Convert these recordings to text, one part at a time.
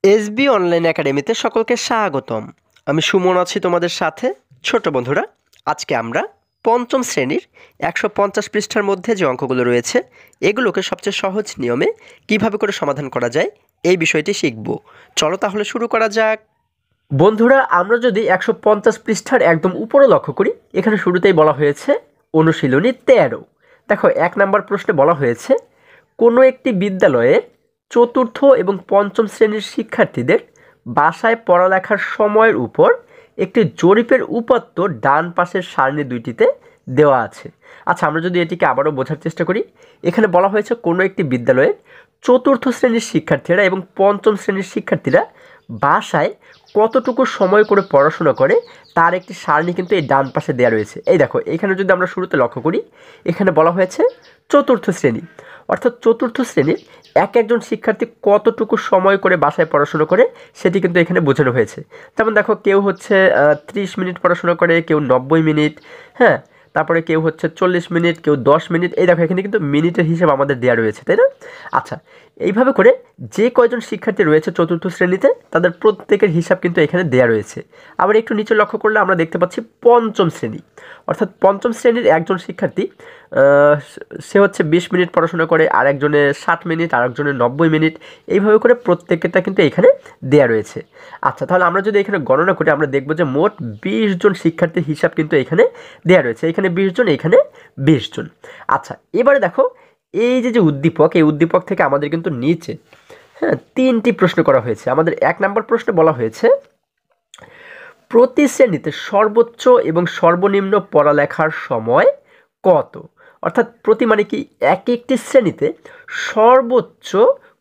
SB online একাডেমিতে সকলকে স্বাগতম। আমি সুমন আছি তোমাদের সাথে। ছোট বন্ধুরা, আজকে আমরা পঞ্চম শ্রেণীর ১৫০ পৃষ্ঠার মধ্যে যে অঙ্কগুলো রয়েছে এগুলোকে সবচেয়ে সহজ নিয়মে কিভাবে করে সমাধান করা যায় এই বিষয়টি শিখব। চলো তাহলে শুরু করা যাক। বন্ধুরা, আমরা যদি ১৫০ পৃষ্ঠার একদম উপরে লক্ষ্য করি, এখানে শুরুতেই বলা হয়েছে অনুশীলনী ১৩। দেখো, ১ নম্বর প্রশ্নে বলা হয়েছে কোনো একটি বিদ্যালয়ে চতুর্থ এবং পঞ্চম শ্রেণীর শিক্ষার্থীদের বাসায় পড়ালেখার সময়ের উপর একটি জরিপের উপাত্ত ডান পাশের সারণী দুইটিতে দেওয়া আছে। আচ্ছা, আমরা যদি এটিকে আবারও বোঝার চেষ্টা করি, এখানে বলা হয়েছে কোনো একটি বিদ্যালয়ে চতুর্থ শ্রেণীর শিক্ষার্থীরা এবং পঞ্চম শ্রেণীর শিক্ষার্থীরা বাসায় কতটুকু সময় করে পড়াশোনা করে তার একটি সারণী কিন্তু এই ডান পাশে দেওয়া রয়েছে। এই দেখো, এখানে যদি আমরা শুরুতে লক্ষ্য করি, এখানে বলা হয়েছে চতুর্থ শ্রেণী, অর্থাৎ চতুর্থ শ্রেণীর একজন শিক্ষার্থী কতটুকু সময় করে বাসায় পড়াশোনা করে সেটি কিন্তু এখানে বোঝানো হয়েছে। যেমন দেখো, কেউ হচ্ছে 30 মিনিট পড়াশোনা করে, কেউ 90 মিনিট, হ্যাঁ, তারপরে কেউ হচ্ছে 40 মিনিট, কেউ 10 মিনিট। এই দেখো, এখানে কিন্তু মিনিটের হিসাব আমাদের দেওয়া রয়েছে, তাই না? আচ্ছা, এইভাবে করে যে কয়জন শিক্ষার্থী রয়েছে চতুর্থ শ্রেণীতে তাদের প্রত্যেকের হিসাব কিন্তু এখানে দেওয়া রয়েছে। আবার একটু নিচে লক্ষ্য করলে আমরা দেখতে পাচ্ছি পঞ্চম শ্রেণী, অর্থাৎ পঞ্চম শ্রেণীর একজন শিক্ষার্থী সে হচ্ছে 20 মিনিট পড়াশোনা করে, আর একজনের 60 মিনিট, আর একজনের 90 মিনিট। এইভাবে করে প্রত্যেকটা কিন্তু এখানে দেওয়া রয়েছে। আচ্ছা, তাহলে আমরা যদি এখানে গণনা করি, আমরা দেখব যে মোট 20 জন শিক্ষার্থীর হিসাব কিন্তু এখানে দেওয়া রয়েছে। এখানে 20 জন, এখানে 20 জন। আচ্ছা, এবারে দেখো, এই যে উদ্দীপক, এই উদ্দীপক থেকে আমাদের কিন্তু নিচে, হ্যাঁ, 3টি প্রশ্ন করা হয়েছে। আমাদের 1 নম্বর প্রশ্নে বলা হয়েছে প্রতি শ্রেণীতে সর্বোচ্চ এবং সর্বনিম্ন পড়ালেখার সময় কত? অর্থাৎ প্রতি মানে কি, এক একটি শ্রেণীতে সর্বোচ্চ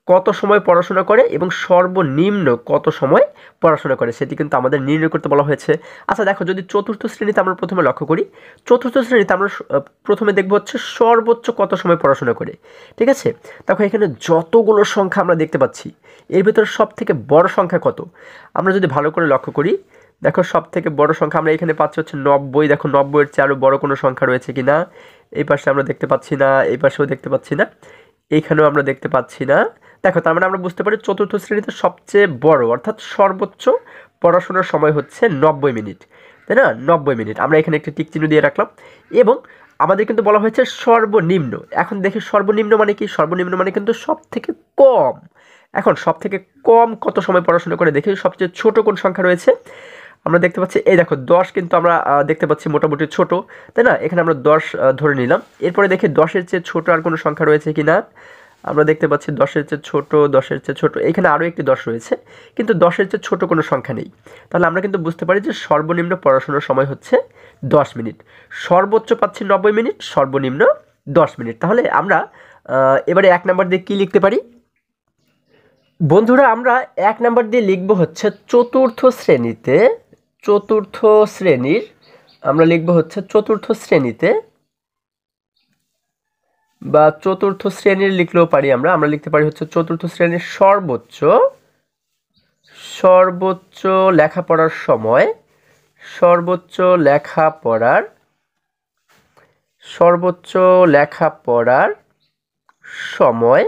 কত সময় পড়াশোনা করে এবং সর্বনিম্ন কত সময় পড়াশোনা করে সেটি কিন্তু আমাদের নির্ণয় করতে বলা হয়েছে। আচ্ছা দেখো, যদি চতুর্থ শ্রেণীতে আমরা প্রথমে লক্ষ্য করি, চতুর্থ শ্রেণীতে আমরা প্রথমে দেখব হচ্ছে সর্বোচ্চ কত সময় পড়াশোনা করে। ঠিক আছে? দেখো, এখানে যতগুলো সংখ্যা আমরা দেখতে পাচ্ছি এর ভিতরে সব থেকে বড় সংখ্যা কত? আমরা যদি ভালো করে লক্ষ্য করি, দেখো সব থেকে বড় সংখ্যা আমরা এখানে পাচ্ছি হচ্ছে 90। দেখো, 90-এর চেয়ে আরও বড় কোনো সংখ্যা রয়েছে কি না? এই পাশে আমরা দেখতে পাচ্ছি না, এই পাশেও দেখতে পাচ্ছি না, এইখানেও আমরা দেখতে পাচ্ছি না। দেখো, তার মানে আমরা বুঝতে পারি চতুর্থ শ্রেণীতে সবচেয়ে বড় অর্থাৎ সর্বোচ্চ পড়াশোনার সময় হচ্ছে 90 মিনিট, তাই না? 90 মিনিট। আমরা এখানে একটি টিক চিহ্ন দিয়ে রাখলাম। এবং আমাদের কিন্তু বলা হয়েছে সর্বনিম্ন। এখন দেখি সর্বনিম্ন মানে কি? সর্বনিম্ন মানে কিন্তু সব থেকে কম। এখন সব থেকে কম কত সময় পড়াশোনা করে দেখি সবচেয়ে ছোট কোন সংখ্যা রয়েছে। আমরা দেখতে পাচ্ছি, এই দেখো 10 কিন্তু আমরা দেখতে পাচ্ছি মোটামুটি ছোট, তাই না? এখানে আমরা 10 ধরে নিলাম। এরপরে দেখি 10-এর চেয়ে ছোট আর কোনো সংখ্যা রয়েছে কি না। আমরা দেখতে পাচ্ছি 10-এর চেয়ে ছোট, 10-এর চেয়ে ছোট, এখানে আরও একটি 10 রয়েছে, কিন্তু 10-এর চেয়ে ছোট কোনো সংখ্যা নেই। তাহলে আমরা কিন্তু বুঝতে পারি যে সর্বনিম্ন পড়াশোনার সময় হচ্ছে 10 মিনিট। সর্বোচ্চ পাচ্ছি 90 মিনিট, সর্বনিম্ন 10 মিনিট। তাহলে আমরা এবারে 1 নাম্বার দিয়ে কী লিখতে পারি? বন্ধুরা, আমরা 1 নাম্বার দিয়ে লিখব হচ্ছে চতুর্থ শ্রেণীতে, চতুর্থ শ্রেণীর, আমরা লিখব হচ্ছে চতুর্থ শ্রেণীতে, বা চতুর্থ শ্রেণীর লিখলেও পারি আমরা। আমরা লিখতে পারি হচ্ছে চতুর্থ শ্রেণীর সর্বোচ্চ, সর্বোচ্চ লেখাপড়ার সময়, সর্বোচ্চ লেখাপড়ার, সর্বোচ্চ লেখাপড়ার সময়,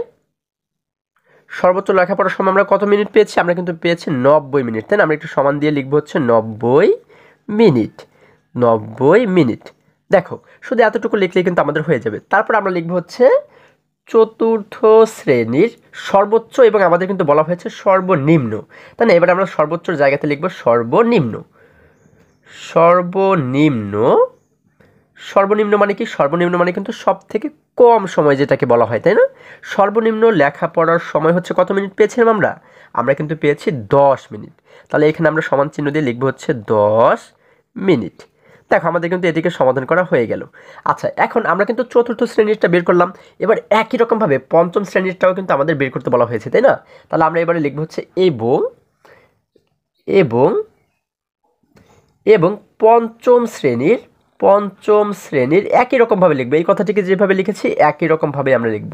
সর্বোচ্চ লেখাপড়ার সময় আমরা কত মিনিট পেয়েছি? আমরা কিন্তু পেয়েছি 90 মিনিট, তাই না? আমরা একটু সমান দিয়ে লিখবো হচ্ছে 90 মিনিট, 90 মিনিট। দেখো, শুধু এতটুকু লিখলেই কিন্তু আমাদের হয়ে যাবে। তারপর আমরা লিখবো হচ্ছে চতুর্থ শ্রেণীর সর্বোচ্চ, এবং আমাদের কিন্তু বলা হয়েছে সর্বনিম্ন, তাই না? এবার আমরা সর্বোচ্চর জায়গাতে লিখবো সর্বনিম্ন, সর্বনিম্ন। সর্বনিম্ন মানে কি? সর্বনিম্ন মানে কিন্তু সব থেকে কম সময় যেটাকে বলা হয়, তাই না? সর্বনিম্ন লেখাপড়ার সময় হচ্ছে কত মিনিট পেয়েছিলাম আমরা? আমরা কিন্তু পেয়েছি 10 মিনিট। তাহলে এখানে আমরা সমান চিহ্ন দিয়ে লিখবো হচ্ছে 10 মিনিট। দেখো, আমাদের কিন্তু এটিকে সমাধান করা হয়ে গেল। আচ্ছা, এখন আমরা কিন্তু চতুর্থ শ্রেণীরটা বের করলাম। এবার একই রকমভাবে পঞ্চম শ্রেণীরটাও কিন্তু আমাদের বের করতে বলা হয়েছে, তাই না? তাহলে আমরা এবারে লিখবো হচ্ছে এবং, এবং, এবং পঞ্চম শ্রেণীর, পঞ্চম শ্রেণীর একই রকমভাবে লিখবো। এই কথাটিকে যেভাবে লিখেছি একই রকমভাবে আমরা লিখব।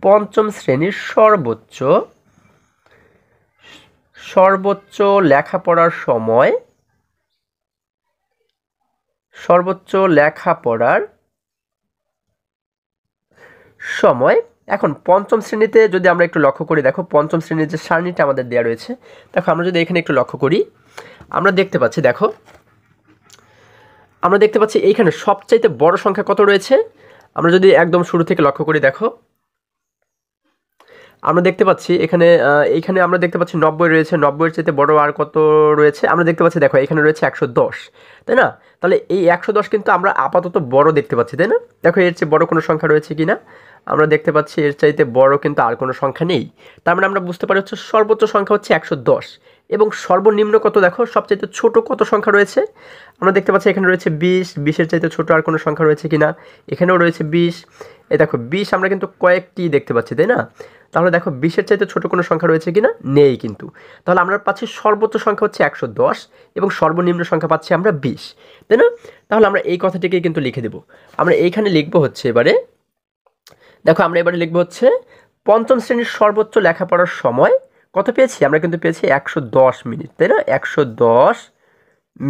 পঞ্চম শ্রেণীর সর্বোচ্চ, সর্বোচ্চ লেখাপড়ার সময়, সর্বোচ্চ লেখাপড়ার সময় এখন পঞ্চম শ্রেণীতে যদি আমরা একটু লক্ষ্য করি, দেখো পঞ্চম শ্রেণীর যে সারণীটা আমাদের দেওয়া রয়েছে, দেখো আমরা যদি এখানে একটু লক্ষ্য করি, আমরা দেখতে পাচ্ছি, দেখো আমরা দেখতে পাচ্ছি এইখানে সবচাইতে বড় সংখ্যা কত রয়েছে। আমরা যদি একদম শুরু থেকে লক্ষ্য করি, দেখো আমরা দেখতে পাচ্ছি এইখানে আমরা দেখতে পাচ্ছি 90 রয়েছে, 90-এর চাইতে বড় আর কত রয়েছে আমরা দেখতে পাচ্ছি, দেখো এখানে রয়েছে 110, তাই না? তাহলে এই 110 কিন্তু আমরা আপাতত বড় দেখতে পাচ্ছি, তাই না? দেখো এর চেয়ে বড় কোনো সংখ্যা রয়েছে কি না, আমরা দেখতে পাচ্ছি এর চাইতে বড় কিন্তু আর কোনো সংখ্যা নেই। তার মানে আমরা বুঝতে পারি হচ্ছে সর্বোচ্চ সংখ্যা হচ্ছে 110 এবং সর্বনিম্ন কত, দেখো সবচাইতে ছোট কত সংখ্যা রয়েছে, আমরা দেখতে পাচ্ছি এখানে রয়েছে 20, 20-এর চাইতে ছোট আর কোনো সংখ্যা রয়েছে কি না, এখানেও রয়েছে 20। এই দেখো 20 আমরা কিন্তু কয়েকটি দেখতে পাচ্ছি, তাই না? তাহলে দেখো 20-এর চাইতে ছোট কোনো সংখ্যা রয়েছে কি না, নেই কিন্তু। তাহলে আমরা পাচ্ছি সর্বোচ্চ সংখ্যা হচ্ছে 110 এবং সর্বনিম্ন সংখ্যা পাচ্ছি আমরা 20, তাই না? তাহলে আমরা এই কথাটিকে কিন্তু লিখে দেব। আমরা এইখানে লিখবো হচ্ছে এবারে, দেখো আমরা এবারে লিখবো হচ্ছে পঞ্চম শ্রেণীর সর্বোচ্চ লেখাপড়ার সময় কত পেয়েছি, আমরা কিন্তু পেয়েছি 110 মিনিট, তাই না? 110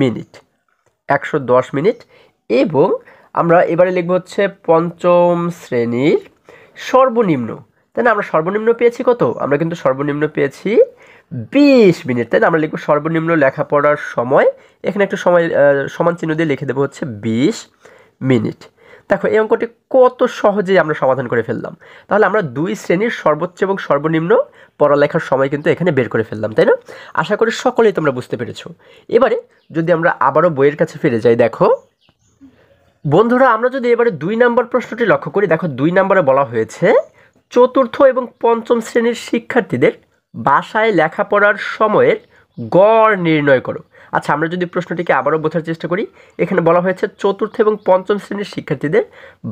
মিনিট, 110 মিনিট। এবং আমরা এবারে লিখবো হচ্ছে পঞ্চম শ্রেণীর সর্বনিম্ন, তাই না? আমরা সর্বনিম্ন পেয়েছি কত, আমরা কিন্তু সর্বনিম্ন পেয়েছি 20 মিনিট, তাই না? আমরা লিখবো সর্বনিম্ন লেখাপড়ার সময়, এখানে একটু সময় সমান চিহ্ন দিয়ে লিখে দেবো হচ্ছে 20 মিনিট। দেখো এই অঙ্কটি কত সহজেই আমরা সমাধান করে ফেললাম। তাহলে আমরা 2 শ্রেণীর সর্বোচ্চ এবং সর্বনিম্ন পড়ালেখার সময় কিন্তু এখানে বের করে ফেললাম, তাই না? আশা করি সকলেই তোমরা বুঝতে পেরেছো। এবারে যদি আমরা আবারও বইয়ের কাছে ফিরে যাই, দেখো বন্ধুরা আমরা যদি এবারে 2 নম্বর প্রশ্নটি লক্ষ্য করি, দেখো 2 নম্বরে বলা হয়েছে চতুর্থ এবং পঞ্চম শ্রেণীর শিক্ষার্থীদের বাসায় লেখাপড়ার সময়ের গড় নির্ণয় করো। আচ্ছা আমরা যদি প্রশ্নটিকে আবারও বোঝার চেষ্টা করি, এখানে বলা হয়েছে চতুর্থ এবং পঞ্চম শ্রেণীর শিক্ষার্থীদের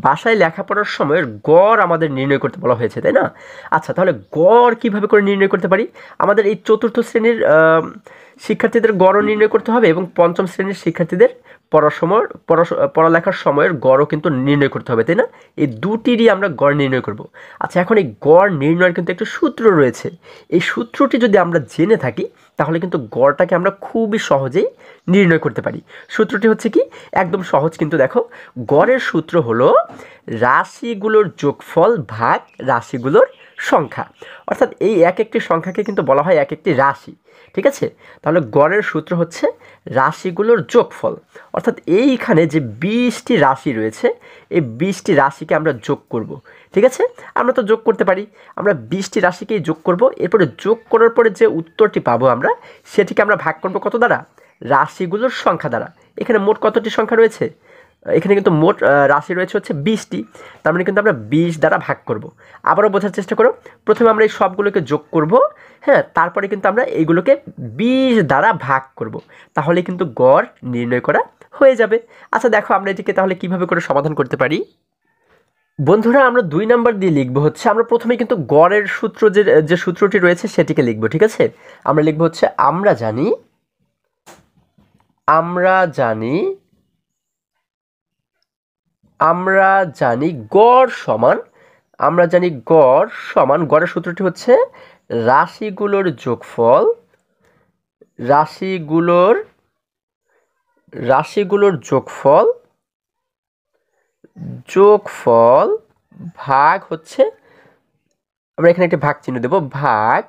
বাসায় লেখাপড়ার সময়ের গড় আমাদের নির্ণয় করতে বলা হয়েছে, তাই না? আচ্ছা তাহলে গড় কিভাবে করে নির্ণয় করতে পারি, আমাদের এই চতুর্থ শ্রেণীর শিক্ষার্থীদের গড়ও নির্ণয় করতে হবে এবং পঞ্চম শ্রেণীর শিক্ষার্থীদের পড়ালেখার সময়ের গড়ও কিন্তু নির্ণয় করতে হবে, তাই না? এই দুটিরই আমরা গড় নির্ণয় করব। আচ্ছা এখন এই গড় নির্ণয়ের কিন্তু একটা সূত্র রয়েছে, এই সূত্রটি যদি আমরা জেনে থাকি তাহলে কিন্তু গড়টাকে আমরা খুবই সহজেই নির্ণয় করতে পারি। সূত্রটি হচ্ছে কি, একদম সহজ কিন্তু, দেখো গড়ের সূত্র হলো রাশিগুলোর যোগফল ভাগ রাশিগুলোর সংখ্যা, অর্থাৎ এই এক একটি সংখ্যাকে কিন্তু বলা হয় এক একটি রাশি, ঠিক আছে? তাহলে গড়ের সূত্র হচ্ছে রাশিগুলোর যোগফল, অর্থাৎ এইখানে যে 20টি রাশি রয়েছে এই 20টি রাশিকে আমরা যোগ করব, ঠিক আছে? আমরা তো যোগ করতে পারি, আমরা 20টি রাশিকেই যোগ করব, এরপরে যোগ করার পরে যে উত্তরটি পাবো আমরা সেটিকে আমরা ভাগ করব কত দ্বারা, রাশিগুলোর সংখ্যা দ্বারা। এখানে মোট কতটি সংখ্যা রয়েছে, এখানে কিন্তু মোট রাশি রয়েছে হচ্ছে 20টি, তার মানে কিন্তু আমরা 20 দ্বারা ভাগ করব। আবারও বোঝার চেষ্টা করো, প্রথমে আমরা এই সবগুলোকে যোগ করব, হ্যাঁ, তারপরে কিন্তু আমরা এইগুলোকে 20 দ্বারা ভাগ করব, তাহলে কিন্তু গড় নির্ণয় করা হয়ে যাবে। আচ্ছা দেখো আমরা এটিকে তাহলে কিভাবে করে সমাধান করতে পারি। বন্ধুরা আমরা 2 নাম্বার দিয়ে লিখবো হচ্ছে, আমরা প্রথমে কিন্তু গড়ের সূত্র যে সূত্রটি রয়েছে সেটিকে লিখবো, ঠিক আছে? আমরা লিখবো হচ্ছে আমরা জানি গড় সমান, গড়ের সূত্রটি হচ্ছে রাশিগুলোর যোগফল ভাগ হচ্ছে, আমরা এখানে একটি ভাগ চিহ্ন দেব, ভাগ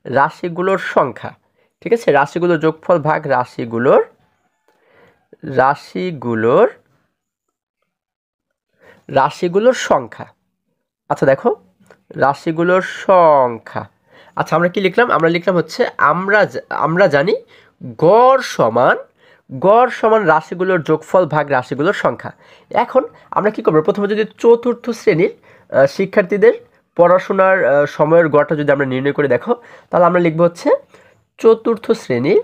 রাশিগুলোর সংখ্যা, ঠিক আছে? রাশিগুলোর যোগফল ভাগ রাশিগুলোর সংখ্যা। আচ্ছা দেখো রাশিগুলোর সংখ্যা, আচ্ছা আমরা কি লিখলাম, আমরা লিখলাম হচ্ছে আমরা জানি গড় সমান রাশিগুলোর যোগফল ভাগ রাশিগুলোর সংখ্যা। এখন আমরা কি করব, প্রথমে যদি চতুর্থ শ্রেণীর শিক্ষার্থীদের পড়াশোনার সময়ের গড়টা যদি আমরা নির্ণয় করে দেখো, তাহলে আমরা লিখব হচ্ছে চতুর্থ শ্রেণীর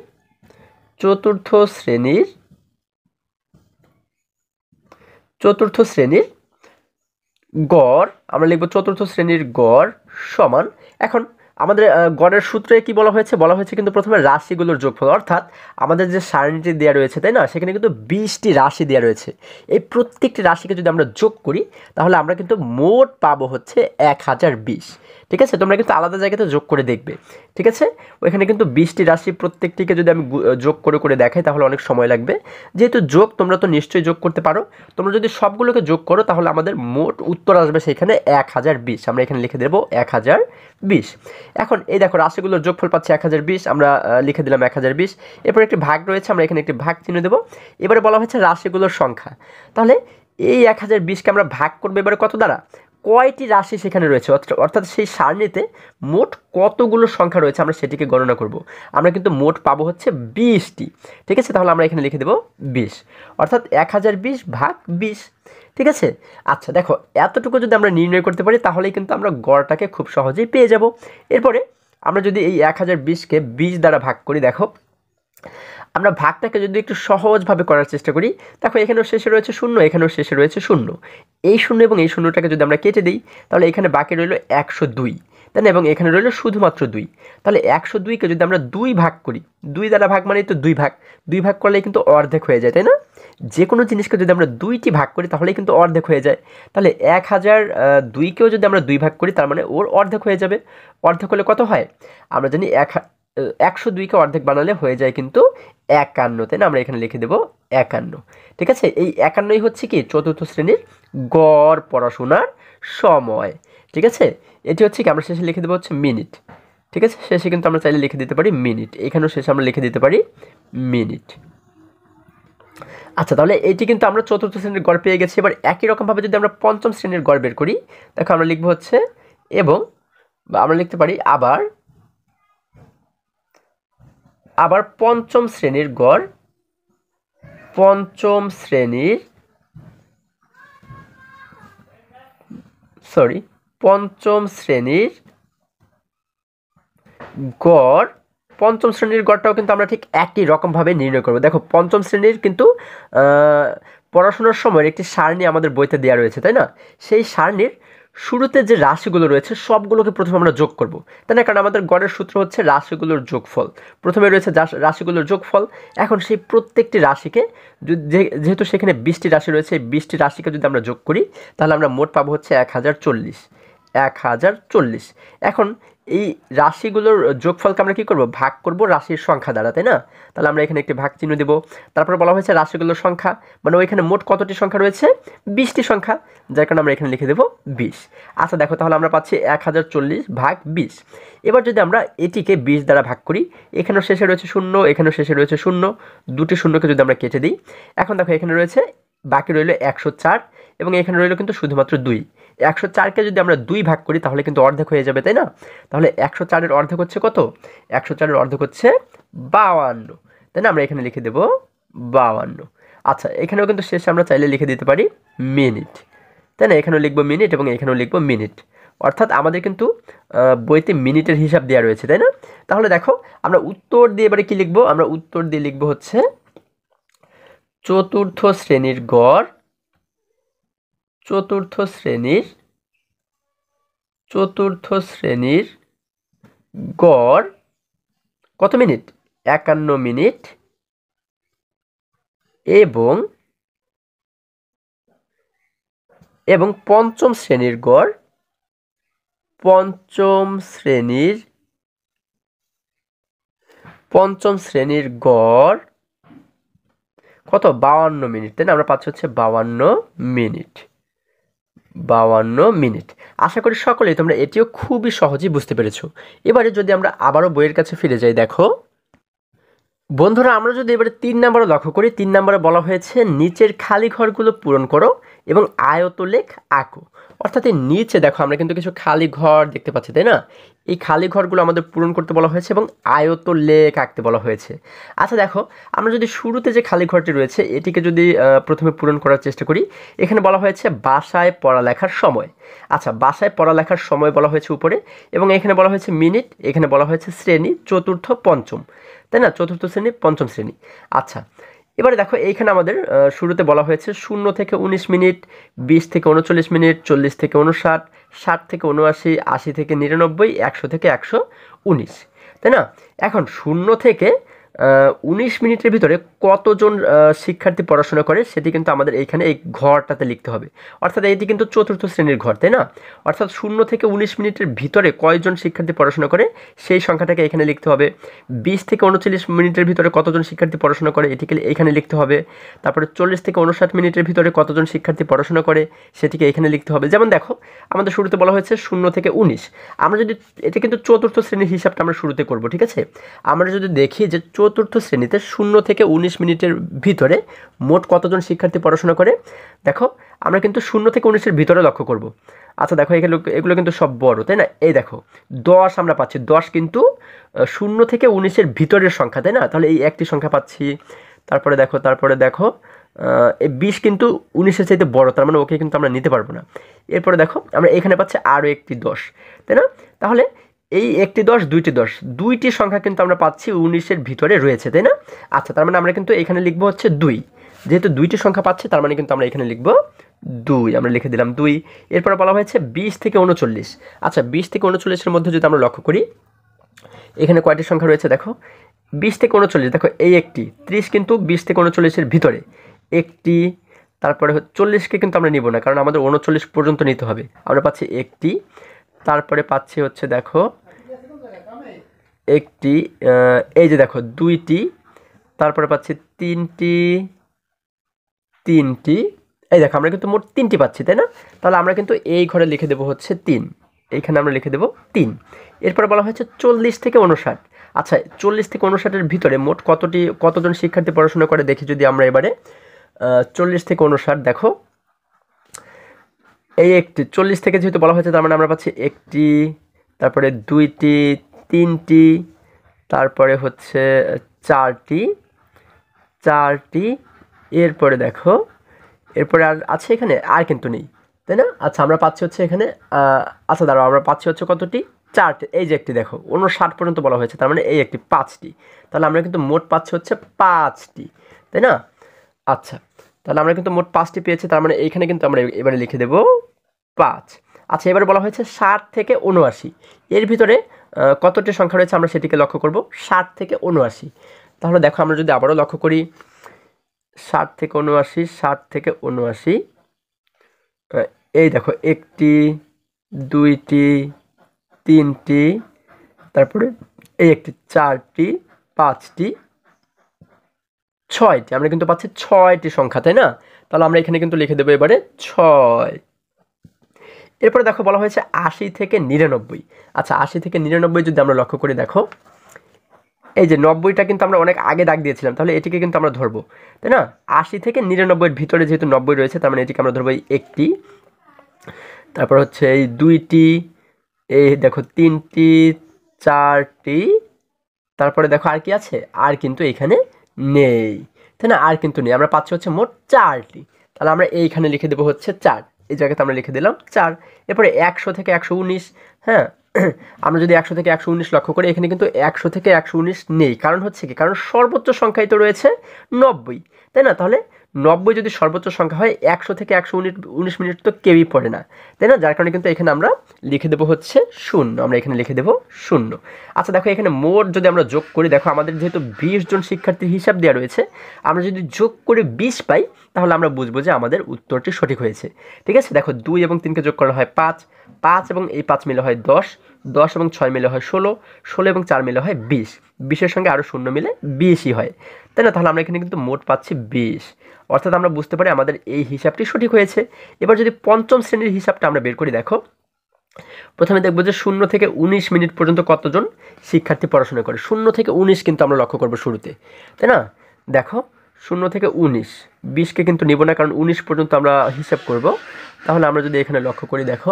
গড়, আমরা লিখব চতুর্থ শ্রেণীর গড় সমান, এখন আমাদের গড়ের সূত্রে কি বলা হয়েছে কিন্তু প্রথমে রাশিগুলোর যোগফল, অর্থাৎ আমাদের যে সারণীটি দেওয়া রয়েছে, তাই না? সেখানে কিন্তু 20টি রাশি দেওয়া রয়েছে, এই প্রত্যেকটি রাশিকে যদি আমরা যোগ করি তাহলে আমরা কিন্তু মোট পাবো হচ্ছে 1020, ঠিক আছে, তোমরা কিন্তু আলাদা জায়গাতে যোগ করে দেখবে। ঠিক আছে, ওইখানে কিন্তু 20টি রাশি, প্রত্যেকটিকে যদি আমি যোগ করে করে দেখাই তাহলে অনেক সময় লাগবে। যেহেতু যোগ তোমরা তো নিশ্চয়ই যোগ করতে পারো, তোমরা যদি সবগুলোকে যোগ করো তাহলে আমাদের মোট উত্তর আসবে সেখানে 1020। আমরা এখানে লিখে দেবো 1020। এখন এই দেখো রাশিগুলোর যোগফল পাচ্ছি 1020, আমরা লিখে দিলাম 1020। এরপর একটি ভাগ রয়েছে, আমরা এখানে একটি ভাগ চিহ্ন দেবো। এবারে বলা হয়েছে রাশিগুলোর সংখ্যা, তাহলে এই 1020কে আমরা ভাগ করবো এবারে কত দ্বারা, কয়টি রাশি সেখানে রয়েছে, অর্থাৎ সেই সারণীতে মোট কতগুলো সংখ্যা রয়েছে আমরা সেটিকে গণনা করব। আমরা কিন্তু মোট পাবো হচ্ছে 20টি। ঠিক আছে, তাহলে আমরা এখানে লিখে দেবো 20, অর্থাৎ 1020 ভাগ 20। ঠিক আছে, আচ্ছা দেখো এতটুকু যদি আমরা নির্ণয় করতে পারি তাহলেই কিন্তু আমরা গড়টাকে খুব সহজেই পেয়ে যাব। এরপরে আমরা যদি এই 1020কে 20 দ্বারা ভাগ করি, দেখো আমরা ভাগটাকে যদি একটু সহজভাবে করার চেষ্টা করি, দেখো এখানেও শেষে রয়েছে শূন্য, এখানেও শেষে রয়েছে শূন্য, এই শূন্য এবং এই শূন্যটাকে যদি আমরা কেটে দিই তাহলে এখানে বাকি রইল 102, তাই না, এবং এখানে রইল শুধুমাত্র 2। তাহলে 102কে যদি আমরা 2 ভাগ করি, 2 দ্বারা ভাগ মানে তো 2 ভাগ করলে কিন্তু অর্ধেক হয়ে যায়, তাই না, যে কোনো জিনিসকে যদি আমরা 2টি ভাগ করি তাহলেই কিন্তু অর্ধেক হয়ে যায়। তাহলে 1002কেও যদি আমরা 2 ভাগ করি তার মানে ওর অর্ধেক হয়ে যাবে। অর্ধেক হলে কত হয়, আমরা জানি 102কে অর্ধেক বানালে হয়ে যায় কিন্তু 51, তাই না, আমরা এখানে লিখে দেবো 51। ঠিক আছে, এই 51ই হচ্ছে কি চতুর্থ শ্রেণীর গড় পড়াশোনার সময়। ঠিক আছে, এটি হচ্ছে কি আমরা শেষে লিখে দেবো হচ্ছে মিনিট। ঠিক আছে, শেষে কিন্তু আমরা চাইলে লিখে দিতে পারি মিনিট, এখানেও শেষে আমরা লিখে দিতে পারি মিনিট। আচ্ছা, তাহলে এটি কিন্তু আমরা চতুর্থ শ্রেণীর গড় পেয়ে গেছি। এবার একই রকমভাবে যদি আমরা পঞ্চম শ্রেণীর গড় বের করি, দেখো আমরা লিখবো হচ্ছে এবং আমরা লিখতে পারি আবার পঞ্চম শ্রেণীর গড়, পঞ্চম শ্রেণীর গড়, পঞ্চম শ্রেণীর গড়টাও কিন্তু আমরা ঠিক একই রকমভাবে নির্ণয় করব। দেখো পঞ্চম শ্রেণীর কিন্তু পড়াশোনার সময় একটি সারণী আমাদের বইতে দেওয়া রয়েছে, তাই না, সেই সারণীর শুরুতে যে রাশিগুলো রয়েছে সবগুলোকে প্রথমে আমরা যোগ করব, তাই না, কারণ আমাদের গড়ের সূত্র হচ্ছে রাশিগুলোর যোগফল। প্রথমে রয়েছে রাশিগুলোর যোগফল। এখন সেই প্রত্যেকটি রাশিকে যেহেতু সেখানে 20টি রাশি রয়েছে, এই 20টি রাশিকে যদি আমরা যোগ করি তাহলে আমরা মোট পাবো হচ্ছে 1040। এখন এই রাশিগুলোর যোগফলকে আমরা কী করব, ভাগ করব রাশির সংখ্যা দ্বারা, তাই না, তাহলে আমরা এখানে একটি ভাগ চিহ্ন দেব। তারপর বলা হয়েছে রাশিগুলোর সংখ্যা, মানে ওইখানে মোট কতটি সংখ্যা রয়েছে, 20টি সংখ্যা, যার কারণে আমরা এখানে লিখে দেব 20। আচ্ছা দেখো তাহলে আমরা পাচ্ছি 1040 ভাগ 20। এবার যদি আমরা এটিকে 20 দ্বারা ভাগ করি, এখানেও শেষে রয়েছে শূন্য, এখানেও শেষে রয়েছে শূন্য, দুটি শূন্যকে যদি আমরা কেটে দিই, এখন দেখো এখানে রয়েছে বাকি রইল 104 এবং এখানে রইল কিন্তু শুধুমাত্র 2। 104কে যদি আমরা 2 ভাগ করি তাহলে কিন্তু অর্ধেক হয়ে যাবে, তাই না, তাহলে 104-এর অর্ধেক হচ্ছে কত, 104-এর অর্ধেক হচ্ছে 52, তাই না, আমরা এখানে লিখে দেব 52। আচ্ছা, এখানেও কিন্তু শেষে আমরা চাইলে লিখে দিতে পারি মিনিট, তাই না, এখানেও লিখবো মিনিট এবং এখানেও লিখবো মিনিট, অর্থাৎ আমাদের কিন্তু বইতে মিনিটের হিসাব দেওয়া রয়েছে, তাই না। তাহলে দেখো আমরা উত্তর দিয়ে এবারে কি লিখবো, আমরা উত্তর দিয়ে লিখবো হচ্ছে চতুর্থ শ্রেণীর গড়, চতুর্থ শ্রেণীর গড় কত মিনিট, 51 মিনিট, এবং পঞ্চম শ্রেণীর গড়, পঞ্চম শ্রেণীর গড় কত, 52 মিনিট, তাই না, আমরা পাচ্ছি হচ্ছে 52 মিনিট। আশা করি সকলেই তোমরা এটিও খুবই সহজেই বুঝতে পেরেছো। এবারে যদি আমরা আবারও বইয়ের কাছে ফিরে যাই, দেখো বন্ধুরা আমরা যদি এবারে 3 নম্বরে লক্ষ্য করি, 3 নম্বরে বলা হয়েছে নিচের খালি ঘরগুলো পূরণ করো এবং আয়তলেখ আঁকো। অর্থাৎ এই নিচে দেখো আমরা কিন্তু কিছু খালি ঘর দেখতে পাচ্ছি, তাই না, এই খালি ঘরগুলো আমাদের পূরণ করতে বলা হয়েছে এবং আয়তলেখ আঁকতে বলা হয়েছে। আচ্ছা দেখো আমরা যদি শুরুতে যে খালি ঘরটি রয়েছে এটিকে যদি প্রথমে পূরণ করার চেষ্টা করি, এখানে বলা হয়েছে বাসায় পড়ালেখার সময়। আচ্ছা, বাসায় পড়ালেখার সময় বলা হয়েছে উপরে, এবং এখানে বলা হয়েছে মিনিট, এখানে বলা হয়েছে শ্রেণী চতুর্থ পঞ্চম, তাই না, চতুর্থ শ্রেণী পঞ্চম শ্রেণী। আচ্ছা এবারে দেখো এইখানে আমাদের শুরুতে বলা হয়েছে 0 থেকে 19 মিনিট, 20 থেকে 39 মিনিট, 40 থেকে 59, 60 থেকে 79, 80 থেকে 99, 100 থেকে 119, তাই না। এখন 0 থেকে 19 মিনিটের ভিতরে কতজন শিক্ষার্থী পড়াশোনা করে সেটি কিন্তু আমাদের এইখানে এই ঘরটাতে লিখতে হবে। অর্থাৎ এটি কিন্তু চতুর্থ শ্রেণীর ঘর, তাই না? অর্থাৎ 0 থেকে 19 মিনিটের ভিতরে কয়জন শিক্ষার্থী পড়াশোনা করে সেই সংখ্যাটাকে এখানে লিখতে হবে। 20 থেকে 39 মিনিটের ভিতরে কতজন শিক্ষার্থী পড়াশোনা করে এটিকে এইখানে লিখতে হবে। তারপরে 40 থেকে 59 মিনিটের ভিতরে কতজন শিক্ষার্থী পড়াশোনা করে সেটিকে এখানে লিখতে হবে। যেমন দেখো, আমাদের শুরুতে বলা হয়েছে 0 থেকে 19। আমরা যদি, এটা কিন্তু চতুর্থ শ্রেণীর হিসাবটা আমরা শুরুতে করব, ঠিক আছে? আমরা যদি দেখি যে চতুর্থ শ্রেণীতে 0 থেকে 19 মিনিটের ভিতরে মোট কতজন শিক্ষার্থী পড়াশোনা করে, দেখো আমরা কিন্তু 0 থেকে 19-এর ভিতরে লক্ষ্য করব। আচ্ছা দেখো, এগুলো কিন্তু সব বড়, তাই না? এই দেখো 10 আমরা পাচ্ছি। 10 কিন্তু 0 থেকে 19-এর ভিতরের সংখ্যা, তাই না? তাহলে এই একটি সংখ্যা পাচ্ছি। তারপরে দেখো এই 20 কিন্তু 19-এর চাইতে বড়, তার মানে ওকে কিন্তু আমরা নিতে পারবো না। এরপরে দেখো আমরা এখানে পাচ্ছি আরও একটি 10, তাই না? তাহলে এই একটি 10, দুইটি 10, দুইটি সংখ্যা কিন্তু আমরা পাচ্ছি 19-এর ভিতরে রয়েছে, তাই না? আচ্ছা, তার মানে আমরা কিন্তু এখানে লিখবো হচ্ছে 2। যেহেতু দুইটি সংখ্যা পাচ্ছি, তার মানে কিন্তু আমরা এখানে লিখবো 2। আমরা লিখে দিলাম 2। এরপরে বলা হয়েছে 20 থেকে 39। আচ্ছা, 20 থেকে 39-এর মধ্যে যদি আমরা লক্ষ্য করি, এখানে কয়টি সংখ্যা রয়েছে দেখো। 20 থেকে 39, দেখো এই একটি 30 কিন্তু 20 থেকে 39-এর ভিতরে একটি। তারপরে 40-কে কিন্তু আমরা নিব না, কারণ আমাদের 39 পর্যন্ত নিতে হবে। আমরা পাচ্ছি একটি, তারপরে পাচ্ছি হচ্ছে দেখো একটি, এই যে দেখো 2টি, তারপরে পাচ্ছি 3টি, এই দেখো আমরা কিন্তু মোট 3টি পাচ্ছি, তাই না? তাহলে আমরা কিন্তু এই ঘরে লিখে দেবো হচ্ছে 3। এইখানে আমরা লিখে দেবো 3। এরপরে বলা হয়েছে 40 থেকে 59। আচ্ছা, 40 থেকে 59-এর ভিতরে মোট কতজন শিক্ষার্থী পড়াশোনা করে দেখি যদি আমরা এবারে। 40 থেকে 59 দেখো এই একটি, 40 থেকে যেহেতু বলা হয়েছে, তার মানে আমরা পাচ্ছি একটি, তারপরে 2টি, 3টি, তারপরে হচ্ছে 4টি, এরপরে দেখো, এরপরে আর আছে এখানে, আর কিন্তু নেই, তাই না? আচ্ছা, আমরা পাচ্ছি হচ্ছে এখানে, আচ্ছা দাঁড়াও, আমরা পাচ্ছি হচ্ছে কতটি? 4টি। এই যে একটি দেখো 59 পর্যন্ত বলা হয়েছে, তার মানে এই একটি 5টি। তাহলে আমরা কিন্তু মোট পাচ্ছি হচ্ছে 5টি, তাই না? আচ্ছা, তাহলে আমরা কিন্তু মোট 5টি পেয়েছি, তার মানে এইখানে কিন্তু আমরা এবারে লিখে দেব 5। আচ্ছা, এবারে বলা হয়েছে 60 থেকে 79। এর ভিতরে কতটি সংখ্যা রয়েছে আমরা সেটিকে লক্ষ্য করব। 60 থেকে 79। তাহলে দেখো আমরা যদি আবারও লক্ষ্য করি, 60 থেকে 79, এই দেখো একটি, 2টি, 3টি, তারপরে এই একটি 4টি, 5টি, 6টি। আমরা কিন্তু পাচ্ছি 6টি সংখ্যা, তাই না? তাহলে আমরা এখানে কিন্তু লিখে দেবো এবারে 6। এরপরে দেখো বলা হয়েছে 80 থেকে 99। আচ্ছা, 80 থেকে 99 যদি আমরা লক্ষ্য করি, দেখো এই যে 90টা কিন্তু আমরা অনেক আগে দাগ দিয়েছিলাম, তাহলে এটিকে কিন্তু আমরা ধরবো, তাই না? 80 থেকে 99-এর ভিতরে যেহেতু 90 রয়েছে, তার মানে এটিকে আমরা ধরবো এই একটি, তারপর হচ্ছে এই 2টি, এই দেখো 3টি, 4টি, তারপরে দেখো আর কি আছে, আর কিন্তু এখানে নেই, তাই না? আর কিন্তু নেই। আমরা পাচ্ছি হচ্ছে মোট 4টি। তাহলে আমরা এইখানে লিখে দেবো হচ্ছে 4। এই জায়গাতে আমরা লিখে দিলাম 4। এরপরে 100 থেকে 119, হ্যাঁ, আমরা যদি 100 থেকে 119 লক্ষ্য করি, এখানে কিন্তু 100 থেকে 119 নেই। কারণ হচ্ছে কি, কারণ সর্বোচ্চ সংখ্যাই তো রয়েছে 90, তাই না? তাহলে 90 যদি সর্বোচ্চ সংখ্যা হয়, 100 থেকে 119 মিনিট তো কেউই পড়ে না, তাই না? যার কারণে কিন্তু এখানে আমরা লিখে দেবো হচ্ছে 0। আমরা এখানে লিখে দেবো 0। আচ্ছা দেখো, এখানে মোট যদি আমরা যোগ করি, দেখো আমাদের যেহেতু 20 জন শিক্ষার্থীর হিসাব দেওয়া রয়েছে, আমরা যদি যোগ করে 20 পাই, তাহলে আমরা বুঝবো যে আমাদের উত্তরটি সঠিক হয়েছে, ঠিক আছে? দেখো 2 এবং 3কে যোগ করা হয় 5, 5 এবং এই 5 মিলে হয় 10, 10 এবং 6 মিলে হয় 16, 16 এবং 4 মিলে হয় 20, 20-এর সঙ্গে আরও 0 মিলে 20ই হয়, তাই না? তাহলে আমরা এখানে কিন্তু মোট পাচ্ছি 20। অর্থাৎ আমরা বুঝতে পারি আমাদের এই হিসাবটি সঠিক হয়েছে। এবার যদি পঞ্চম শ্রেণীর হিসাবটা আমরা বের করি, দেখো প্রথমে দেখবো যে 0 থেকে 19 মিনিট পর্যন্ত কতজন শিক্ষার্থী পড়াশোনা করে। 0 থেকে 19 কিন্তু আমরা লক্ষ্য করবো শুরুতে, তাই না? দেখো 0 থেকে 19, 20কে কিন্তু নিব না, কারণ 19 পর্যন্ত আমরা হিসাব করব। তাহলে আমরা যদি এখানে লক্ষ্য করি, দেখো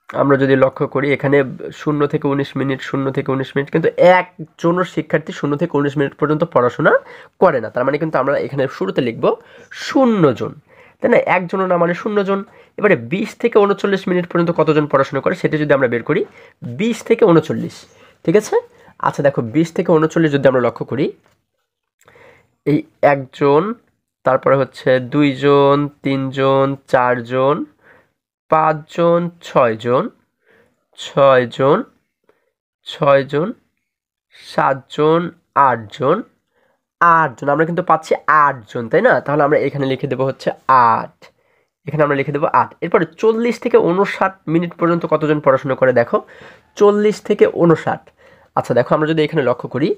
আমরা যদি লক্ষ্য করি, এখানে 0 থেকে 19 মিনিট, 0 থেকে 19 মিনিট কিন্তু একজনও শিক্ষার্থী 0 থেকে 19 মিনিট পর্যন্ত পড়াশোনা করে না। তার মানে কিন্তু আমরা এখানে শুরুতে লিখব 0 জন, তাই না? একজনও না, মানে 0 জন। এবারে 20 থেকে 39 মিনিট পর্যন্ত কতজন পড়াশোনা করে সেটা যদি আমরা বের করি, 20 থেকে 39, ঠিক আছে? আচ্ছা দেখো 20 থেকে 39 যদি আমরা লক্ষ্য করি, এই একজন, তারপরে হচ্ছে 2 জন, 3 জন, 4 জন, 5 জন, 6 জন, 6 জন, 6 জন, 7 জন, 8 জন, 8 জন, আমরা কিন্তু পাচ্ছি 8 জন, তাই না? তাহলে আমরা এখানে লিখে দেবো হচ্ছে 8, এখানে আমরা লিখে দেবো 8। এরপরে 40 থেকে 59 মিনিট পর্যন্ত কতজন পড়াশোনা করে দেখো, 40 থেকে 59। আচ্ছা দেখো, আমরা যদি এখানে লক্ষ্য করি,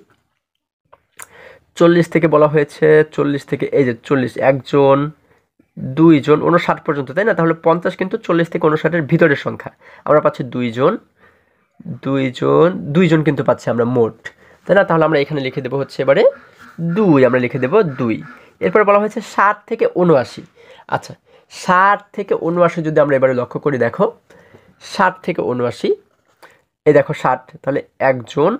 40 থেকে বলা হয়েছে, 40 থেকে এই যে 40, 1 জন, 2 জন, 59 পর্যন্ত, তাই না? তাহলে 50 কিন্তু 40 থেকে 59-এর ভিতরের সংখ্যা। আমরা পাচ্ছি 2 জন, 2 জন, 2 জন কিন্তু পাচ্ছি আমরা মোট, তাই না? তাহলে আমরা এখানে লিখে দেবো হচ্ছে এবারে 2, আমরা লিখে দেবো 2। এরপরে বলা হয়েছে 60 থেকে 79। আচ্ছা, 60 থেকে 79 যদি আমরা এবারে লক্ষ্য করি, দেখো 60 থেকে 79, এই দেখো 60, তাহলে 1 জন,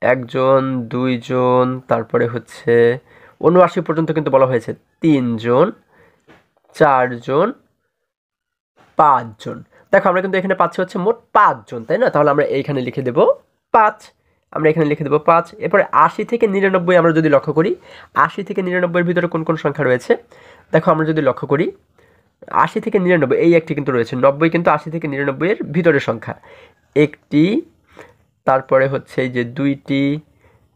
1 জন, 2 জন, তারপরে হচ্ছে 79 পর্যন্ত কিন্তু বলা হয়েছে 3 জন, 4 জন, 5 জন। দেখো আমরা কিন্তু এখানে পাচ্ছি হচ্ছে মোট 5 জন, তাই না? তাহলে আমরা এইখানে লিখে দেব 5, আমরা এখানে লিখে দেবো 5। এরপরে 80 থেকে 99 আমরা যদি লক্ষ্য করি, 80 থেকে 99-এর ভিতরে কোন কোন সংখ্যা রয়েছে দেখো, আমরা যদি লক্ষ্য করি 80 থেকে 99 এই একটি কিন্তু রয়েছে, 90 কিন্তু 80 থেকে 99-এর ভিতরের সংখ্যা, একটি, তারপরে হচ্ছে এই যে 2টি,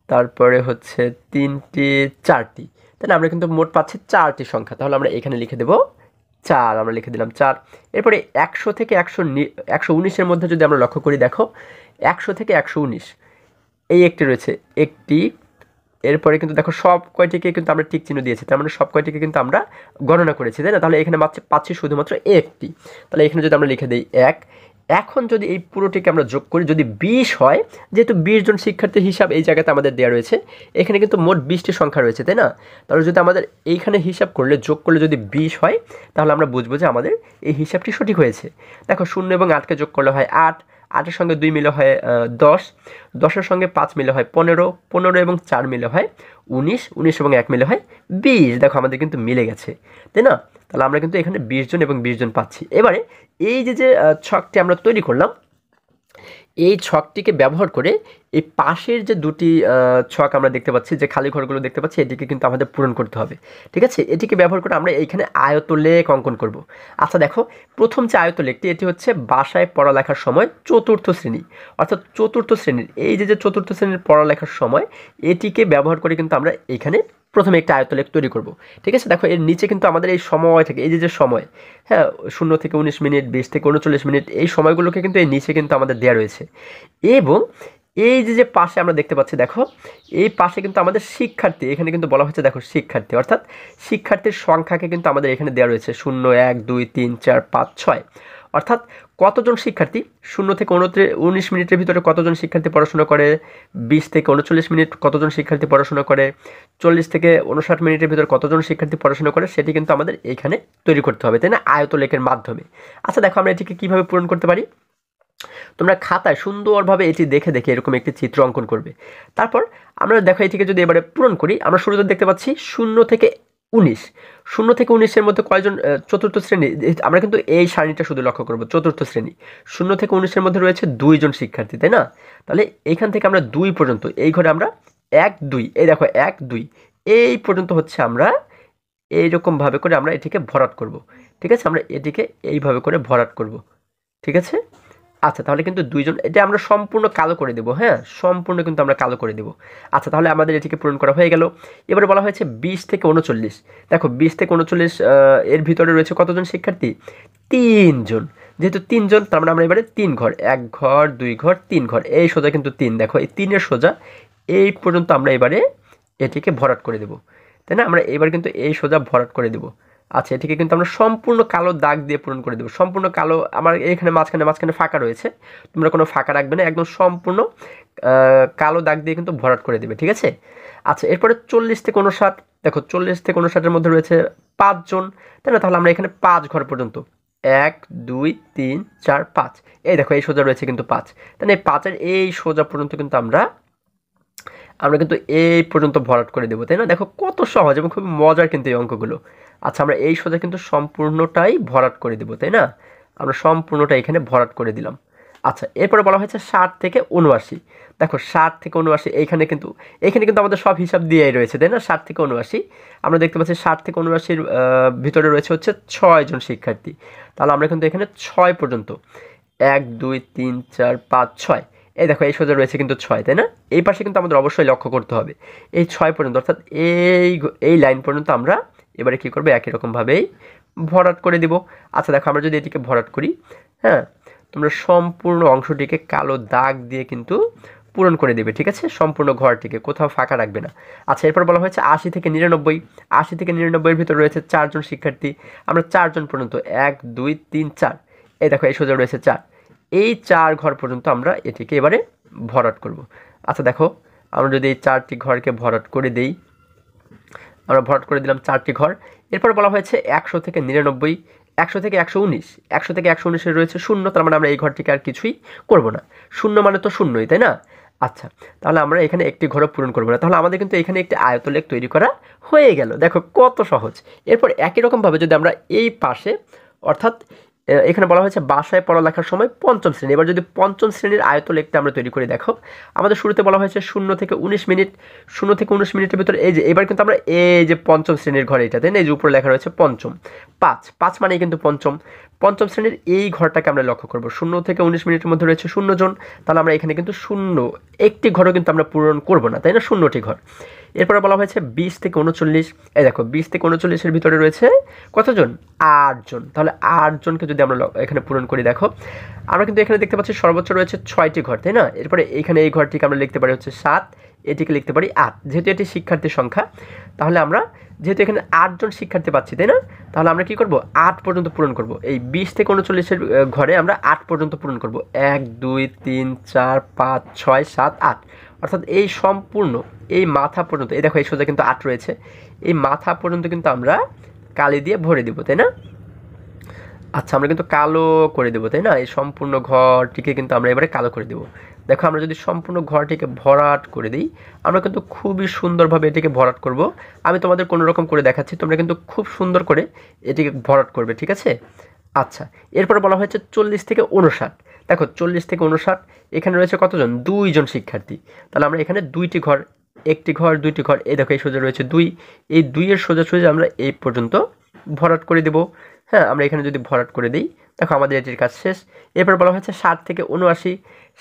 তারপরে হচ্ছে 3টি, 4টি, তাহলে আমরা কিন্তু মোট পাচ্ছি 4টি সংখ্যা। তাহলে আমরা এখানে লিখে দেব 4, আমরা লিখে দিলাম 4। এরপরে 100 থেকে 119-এর মধ্যে যদি আমরা লক্ষ্য করি, দেখো 100 থেকে 119 এই একটি রয়েছে, একটি, এরপরে কিন্তু দেখো সব কয়টিকে কিন্তু আমরা টিক চিহ্ন দিয়েছি, তার মানে সব কয়টিকে কিন্তু আমরা গণনা করেছি, তাই না? তাহলে এখানে পাচ্ছি শুধুমাত্র একটি। তাহলে এখানে যদি আমরা লিখে দিই 1, এখন যদি এই পুরোটিকে আমরা যোগ করি, যদি 20 হয়, যেহেতু 20 জন শিক্ষার্থীর হিসাব এই জায়গাতে আমাদের দেওয়া রয়েছে, এখানে কিন্তু মোট 20টি সংখ্যা রয়েছে, তাই না? তাহলে যদি আমাদের এইখানে হিসাব করলে, যোগ করলে যদি 20 হয়, তাহলে আমরা বুঝবো যে আমাদের এই হিসাবটি সঠিক হয়েছে। দেখো 0 এবং 8কে যোগ করলে হয় 8, 8-এর সঙ্গে 2 মিলে হয় 10, 10-এর সঙ্গে 5 মিলে হয় 15, 15 এবং 4 মিলে হয় 19, 19 এবং 1 মিলে হয় 20। দেখো আমাদের কিন্তু মিলে গেছে, তাই না? তাহলে আমরা কিন্তু এখানে 20 জন এবং 20 জন পাচ্ছি। এবারে এই যে ছকটি আমরা তৈরি করলাম, এই ছকটিকে ব্যবহার করে এই পাশের যে দুটি ছক আমরা দেখতে পাচ্ছি, যে খালি ঘরগুলো দেখতে পাচ্ছি, এটিকে কিন্তু আমাদের পূরণ করতে হবে, ঠিক আছে? এটিকে ব্যবহার করে আমরা এইখানে আয়তলেখ অঙ্কন করব। আচ্ছা দেখো, প্রথম যে আয়তলেখটি, এটি হচ্ছে বাসায় পড়ালেখার সময় 4র্থ শ্রেণী, অর্থাৎ 4র্থ শ্রেণীর এই যে 4র্থ শ্রেণীর পড়ালেখার সময়, এটিকে ব্যবহার করে কিন্তু আমরা এখানে প্রথমে একটা আয়তলেখ তৈরি করব, ঠিক আছে? দেখো এর নিচে কিন্তু আমাদের এই সময় থেকে, এই যে সময়, হ্যাঁ, 0 থেকে 19 মিনিট, 20 থেকে 39 মিনিট, এই সময়গুলোকে কিন্তু এই নিচে কিন্তু আমাদের দেওয়া রয়েছে। এবং এই যে পাশে আমরা দেখতে পাচ্ছি, দেখো এই পাশে কিন্তু আমাদের শিক্ষার্থী, এখানে কিন্তু বলা হচ্ছে দেখো শিক্ষার্থী, অর্থাৎ শিক্ষার্থীর সংখ্যাকে কিন্তু আমাদের এখানে দেওয়া রয়েছে 0, 1, 2, 3, 4, 5, 6, অর্থাৎ কতজন শিক্ষার্থী 0 থেকে 19 মিনিটের ভিতরে কতজন শিক্ষার্থী পড়াশোনা করে, 20 থেকে 39 মিনিট কতজন শিক্ষার্থী পড়াশোনা করে, 40 থেকে 59 মিনিটের ভিতরে কতজন শিক্ষার্থী পড়াশোনা করে, সেটি কিন্তু আমাদের এইখানে তৈরি করতে হবে, তাই না? আয়তলেখের মাধ্যমে। আচ্ছা দেখো আমরা এটিকে কীভাবে পূরণ করতে পারি, তোমরা খাতায় সুন্দরভাবে এটি দেখে দেখে এরকম একটি চিত্র অঙ্কন করবে। তারপর আমরা দেখো এটিকে যদি এবারে পূরণ করি, আমরা শুরুতে দেখতে পাচ্ছি 0 থেকে 19, 0 থেকে 19-এর মধ্যে কয়জন 4র্থ শ্রেণী, আমরা কিন্তু এই সারণীটা শুধু লক্ষ্য করব, 4র্থ শ্রেণী, 0 থেকে 19-এর মধ্যে রয়েছে 2 জন শিক্ষার্থী, তাই না? তাহলে এইখান থেকে আমরা 2 পর্যন্ত, এই ঘরে আমরা 1, 2, এই দেখো 1, 2 এই পর্যন্ত হচ্ছে আমরা এইরকমভাবে করে আমরা এটিকে ভরাট করব, ঠিক আছে? আমরা এটিকে এইভাবে করে ভরাট করব, ঠিক আছে? আচ্ছা তাহলে কিন্তু 2 জন, এটা আমরা সম্পূর্ণ কালো করে দেবো, হ্যাঁ, সম্পূর্ণ কিন্তু আমরা কালো করে দেবো। আচ্ছা তাহলে আমাদের এটিকে পূরণ করা হয়ে গেল। এবারে বলা হয়েছে 20 থেকে 39, দেখো 20 থেকে 39 এর ভিতরে রয়েছে কতজন শিক্ষার্থী, 3 জন, যেহেতু 3 জন, তার মানে আমরা এবারে 3 ঘর, 1 ঘর, 2 ঘর, 3 ঘর, এই সোজা কিন্তু 3, দেখো এই 3-এর সোজা এই পর্যন্ত আমরা এবারে এটিকে ভরাট করে দেবো, তাই না? আমরা এবার কিন্তু এই সোজা ভরাট করে দেবো। আচ্ছা এটিকে কিন্তু আমরা সম্পূর্ণ কালো দাগ দিয়ে পূরণ করে দেবো, সম্পূর্ণ কালো। আমার এখানে মাঝখানে ফাঁকা রয়েছে, তোমরা কোনো ফাঁকা রাখবে না, একদম সম্পূর্ণ কালো দাগ দিয়ে কিন্তু ভরাট করে দেবে, ঠিক আছে? আচ্ছা এরপরে 40 থেকে 59, দেখো 40 থেকে 59-এর মধ্যে রয়েছে 5 জন, তাই না? তাহলে আমরা এখানে 5 ঘর পর্যন্ত, 1, 2, 3, 4, 5, এই দেখো এই সোজা রয়েছে কিন্তু 5, তাহলে এই 5-এর এই সোজা পর্যন্ত কিন্তু আমরা কিন্তু এই পর্যন্ত ভরাট করে দেবো, তাই না? দেখো কত সহজ এবং খুব মজার কিন্তু এই অঙ্কগুলো। আচ্ছা আমরা এই সোজা কিন্তু সম্পূর্ণটাই ভরাট করে দেবো, তাই না? আমরা সম্পূর্ণটা এখানে ভরাট করে দিলাম। আচ্ছা এরপরে বলা হয়েছে 60 থেকে 79, দেখো 60 থেকে 79 এখানে কিন্তু আমাদের সব হিসাব দিয়েই রয়েছে, তাই না? 60 থেকে 79 আমরা দেখতে পাচ্ছি 60 থেকে 79-এর ভিতরে রয়েছে হচ্ছে 6 জন শিক্ষার্থী, তাহলে আমরা কিন্তু এখানে 6 পর্যন্ত, 1, 2, 3, 4, 5, 6 এই দেখো এই সোজা রয়েছে কিন্তু 6, তাই না? এই পাশে কিন্তু আমাদের অবশ্যই লক্ষ্য করতে হবে এই 6 পর্যন্ত, অর্থাৎ এই লাইন পর্যন্ত আমরা এবারে কী করবো, একই রকমভাবেই ভরাট করে দিব। আচ্ছা দেখো আমরা যদি এটিকে ভরাট করি, হ্যাঁ, তোমরা সম্পূর্ণ অংশটিকে কালো দাগ দিয়ে কিন্তু পূরণ করে দেবে, ঠিক আছে? সম্পূর্ণ ঘরটিকে কোথাও ফাঁকা রাখবে না। আচ্ছা এরপর বলা হয়েছে 80 থেকে 99, 80 থেকে 99-এর ভিতরে রয়েছে 4 জন শিক্ষার্থী, আমরা 4 জন পর্যন্ত 1 2 3 4, এই দেখো এই সোজা রয়েছে 4, এই 4 ঘর পর্যন্ত আমরা এটিকে এবারে ভরাট করব। আচ্ছা দেখো আমরা যদি এই 4টি ঘরকে ভরাট করে দেই, আমরা ভরাট করে দিলাম 4টি ঘর। এরপর বলা হয়েছে 100 থেকে 99, 100 থেকে 119, 100 থেকে 119 রয়েছে 0, তার মানে আমরা এই ঘরটিকে আর কিছুই করব না, 0 মানে তো 0ই, তাই না? আচ্ছা তাহলে আমরা এখানে একটি ঘরও পূরণ করবো না, তাহলে আমাদের কিন্তু এখানে একটি আয়তলেখ তৈরি করা হয়ে গেল। দেখো কত সহজ। এরপর একই রকমভাবে যদি আমরা এই পাশে, অর্থাৎ এখানে বলা হয়েছে বাসায় পড়ালেখার সময় 5ম শ্রেণী, এবার যদি 5ম শ্রেণীর আয়তলেখটা আমরা তৈরি করে দেখো, আমাদের শুরুতে বলা হয়েছে 0 থেকে 19 মিনিট, 0 থেকে 19 মিনিটের ভিতরে এই যে এবার কিন্তু আমরা এই যে 5ম শ্রেণীর ঘর এটাতে, এই যে উপরে লেখা রয়েছে পঞ্চম, 5 মানেই কিন্তু পঞ্চম শ্রেণীর এই ঘরটাকে আমরা লক্ষ্য করব। 0 থেকে 19 মিনিটের মধ্যে রয়েছে 0 জন, তাহলে আমরা এখানে কিন্তু 0 একটি ঘরও কিন্তু আমরা পূরণ করব না, তাই না? 0টি ঘর। এরপরে বলা হয়েছে 20 থেকে 39, এই দেখো 20 থেকে 39-এর ভিতরে রয়েছে কতজন? 8 জন, তাহলে 8 জনকে যদি আমরা এখানে পূরণ করি, দেখো আমরা কিন্তু এখানে দেখতে পাচ্ছি সর্বোচ্চ রয়েছে 6টি ঘর, তাই না? এরপরে এখানে এই ঘরটিকে আমরা লিখতে পারি হচ্ছে 7, এটিকে লিখতে পারি 8, যেহেতু এটি শিক্ষার্থীর সংখ্যা, তাহলে আমরা যেহেতু এখানে 8 জন শিক্ষার্থী পাচ্ছি, তাই না? তাহলে আমরা কি করব, 8 পর্যন্ত পূরণ করব। এই 20 থেকে 39-এর ঘরে আমরা 8 পর্যন্ত পূরণ করব, 1 2 3 4 5 6 7 8, অর্থাৎ এই সম্পূর্ণ এই মাথা পর্যন্ত, এই দেখো এই সোজা কিন্তু 8 রয়েছে, এই মাথা পর্যন্ত কিন্তু আমরা কালি দিয়ে ভরে দেবো, তাই না? আচ্ছা আমরা কিন্তু কালো করে দেবো, তাই না? এই সম্পূর্ণ ঘরটিকে কিন্তু আমরা এবারে কালো করে দেবো। দেখো আমরা যদি সম্পূর্ণ ঘরটিকে ভরাট করে দিই, আমরা কিন্তু খুবই সুন্দরভাবে এটিকে ভরাট করব। আমি তোমাদের কোনো রকম করে দেখাচ্ছি, তোমরা কিন্তু খুব সুন্দর করে এটিকে ভরাট করবে, ঠিক আছে? আচ্ছা এরপর বলা হয়েছে 40 থেকে 59, দেখো 40 থেকে 59 এখানে রয়েছে কতজন? 2 জন শিক্ষার্থী, তাহলে আমরা এখানে 2টি ঘর, একটি ঘর 2টি ঘর, এই দেখো এই সোজা রয়েছে 2, এই 2-এর সোজাসুজি আমরা এই পর্যন্ত ভরাট করে দেব। হ্যাঁ আমরা এখানে যদি ভরাট করে দিই, দেখো আমাদের এটির কাজ শেষ। এরপর বলা হয়েছে 60 থেকে 79,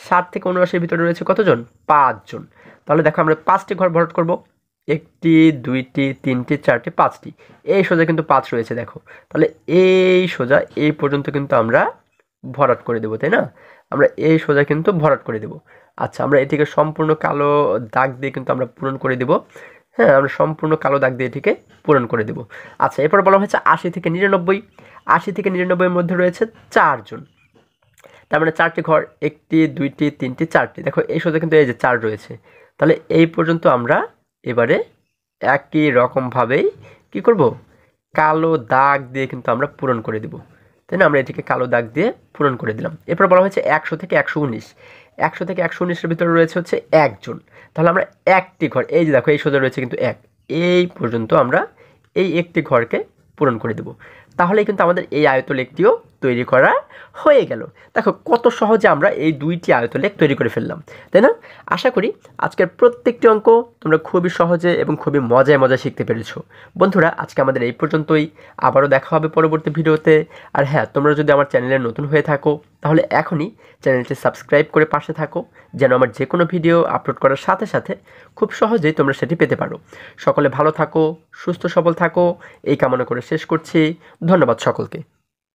60 থেকে 79-এর ভিতরে রয়েছে কতজন? 5 জন, তাহলে দেখো আমরা 5টি ঘর ভরাট করব, 1টি 2টি 3টি 4টি 5টি, এই সোজা কিন্তু 5 রয়েছে, দেখো তাহলে এই সোজা এই পর্যন্ত কিন্তু আমরা ভরাট করে দেবো, তাই না? আমরা এই সোজা কিন্তু ভরাট করে দেব। আচ্ছা আমরা এটিকে সম্পূর্ণ কালো দাগ দিয়ে কিন্তু আমরা পূরণ করে দেব। হ্যাঁ আমরা সম্পূর্ণ কালো দাগ দিয়ে এটিকে পূরণ করে দেব। আচ্ছা এরপর বলা হয়েছে 80 থেকে 99, 80 থেকে 99-এর মধ্যে রয়েছে 4 জন, তার মানে 4টি ঘর, 1টি 2টি 3টি 4টি, দেখো এই সোজা কিন্তু এই যে 4 রয়েছে, তাহলে এই পর্যন্ত আমরা এবারে একই রকমভাবেই কি করব, কালো দাগ দিয়ে কিন্তু আমরা পূরণ করে দেব, তাই না? আমরা এটিকে কালো দাগ দিয়ে পূরণ করে দিলাম। এরপর বলা হয়েছে 100 থেকে 119, 100 থেকে 119-এর ভিতরে রয়েছে হচ্ছে 1 জন, তাহলে আমরা একটি ঘর, এই যে দেখো এই সোজা রয়েছে কিন্তু 1, এই পর্যন্ত আমরা এই একটি ঘরকে পূরণ করে দেব, তাহলেই কিন্তু আমাদের এই আয়তলেখটিও তৈরি করা হয়ে গেল। দেখো কত সহজে আমরা এই 2টি আয়তলেখ তৈরি করে ফেললাম, তাই না? আশা করি আজকের প্রত্যেকটি অঙ্ক তোমরা খুবই সহজে এবং খুবই মজায় শিখতে পেরেছো। বন্ধুরা আজকে আমাদের এই পর্যন্তই, আবারও দেখা হবে পরবর্তী ভিডিওতে। আর হ্যাঁ তোমরা যদি আমার চ্যানেলে নতুন হয়ে থাকো তাহলে এখনই চ্যানেলটি সাবস্ক্রাইব করে পাশে থাকো, যেন আমার যে কোনো ভিডিও আপলোড করার সাথে সাথে খুব সহজেই তোমরা সেটি পেতে পারো। সকলে ভালো থাকো, সুস্থ সবল থাকো, এই কামনা করে শেষ করছি। ধন্যবাদ সকলকে।